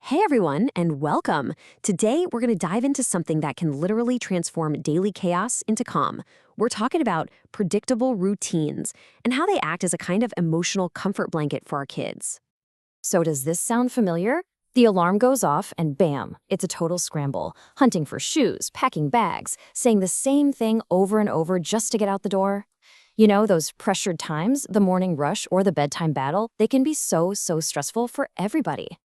Hey everyone, and welcome. Today, we're going to dive into something that can literally transform daily chaos into calm. We're talking about predictable routines and how they act as a kind of emotional comfort blanket for our kids. So does this sound familiar? The alarm goes off and bam, it's a total scramble. Hunting for shoes, packing bags, saying the same thing over and over just to get out the door. You know, those pressured times, the morning rush or the bedtime battle, they can be so stressful for everybody.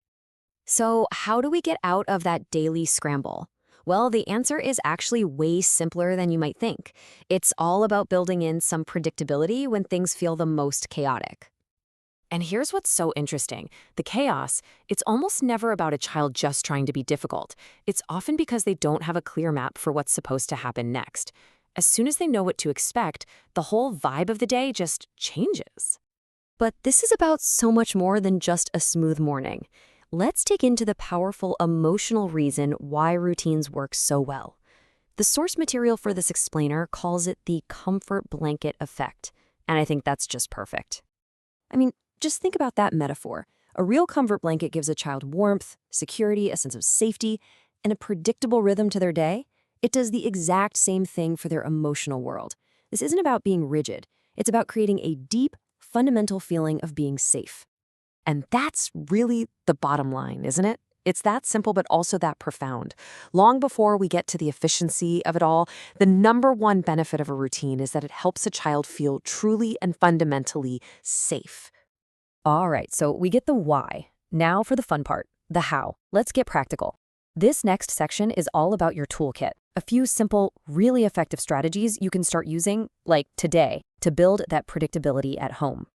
So, how do we get out of that daily scramble? Well, the answer is actually way simpler than you might think. It's all about building in some predictability when things feel the most chaotic. And here's what's so interesting. The chaos, it's almost never about a child just trying to be difficult. It's often because they don't have a clear map for what's supposed to happen next. As soon as they know what to expect, the whole vibe of the day just changes. But this is about so much more than just a smooth morning. Let's dig into the powerful emotional reason why routines work so well. The source material for this explainer calls it the comfort blanket effect, and I think that's just perfect. I mean, just think about that metaphor. A real comfort blanket gives a child warmth, security, a sense of safety, and a predictable rhythm to their day. It does the exact same thing for their emotional world. This isn't about being rigid. It's about creating a deep, fundamental feeling of being safe. And that's really the bottom line, isn't it? It's that simple, but also that profound. Long before we get to the efficiency of it all, the number one benefit of a routine is that it helps a child feel truly and fundamentally safe. All right, so we get the why. Now for the fun part, the how. Let's get practical. This next section is all about your toolkit. A few simple, really effective strategies you can start using, like today, to build that predictability at home.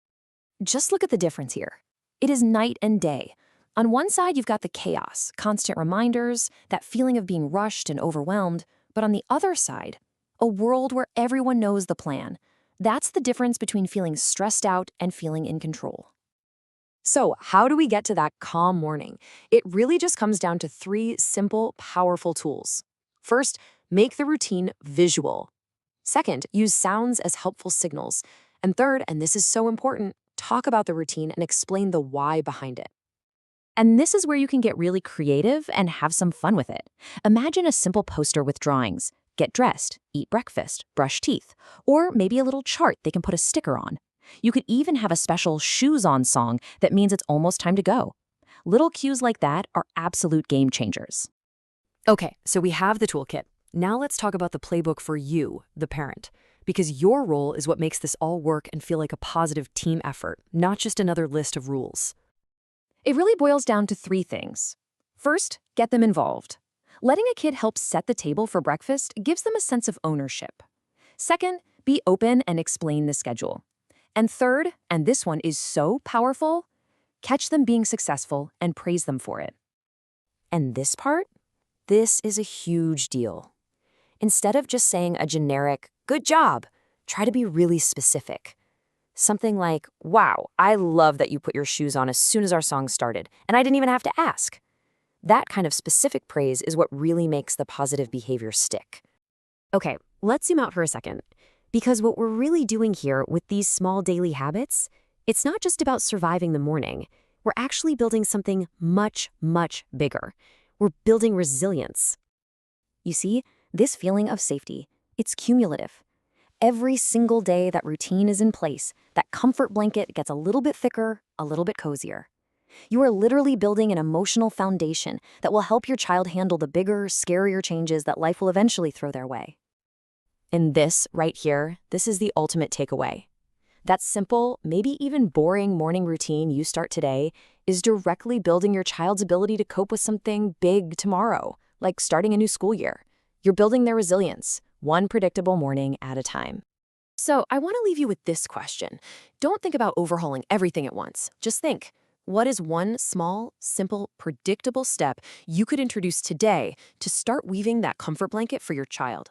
Just look at the difference here. It is night and day. On one side, you've got the chaos, constant reminders, that feeling of being rushed and overwhelmed. But on the other side, a world where everyone knows the plan. That's the difference between feeling stressed out and feeling in control. So, how do we get to that calm morning? It really just comes down to three simple, powerful tools. First, make the routine visual. Second, use sounds as helpful signals. And third, and this is so important, talk about the routine and explain the why behind it. And this is where you can get really creative and have some fun with it. Imagine a simple poster with drawings. Get dressed, eat breakfast, brush teeth, or maybe a little chart they can put a sticker on. You could even have a special shoes on song that means it's almost time to go. Little cues like that are absolute game changers. Okay, so we have the toolkit. Now let's talk about the playbook for you, the parent. Because your role is what makes this all work and feel like a positive team effort, not just another list of rules. It really boils down to three things. First, get them involved. Letting a kid help set the table for breakfast gives them a sense of ownership. Second, be open and explain the schedule. And third, and this one is so powerful, catch them being successful and praise them for it. And this part? This is a huge deal. Instead of just saying a generic, "Good job," try to be really specific. Something like, "Wow, I love that you put your shoes on as soon as our song started, and I didn't even have to ask." That kind of specific praise is what really makes the positive behavior stick. Okay, let's zoom out for a second. Because what we're really doing here with these small daily habits, it's not just about surviving the morning. We're actually building something much bigger. We're building resilience. You see, this feeling of safety, it's cumulative. Every single day that routine is in place, that comfort blanket gets a little bit thicker, a little bit cozier. You are literally building an emotional foundation that will help your child handle the bigger, scarier changes that life will eventually throw their way. And this, right here, this is the ultimate takeaway. That simple, maybe even boring morning routine you start today is directly building your child's ability to cope with something big tomorrow, like starting a new school year. You're building their resilience, one predictable morning at a time. So I want to leave you with this question. Don't think about overhauling everything at once. Just think, what is one small, simple, predictable step you could introduce today to start weaving that comfort blanket for your child?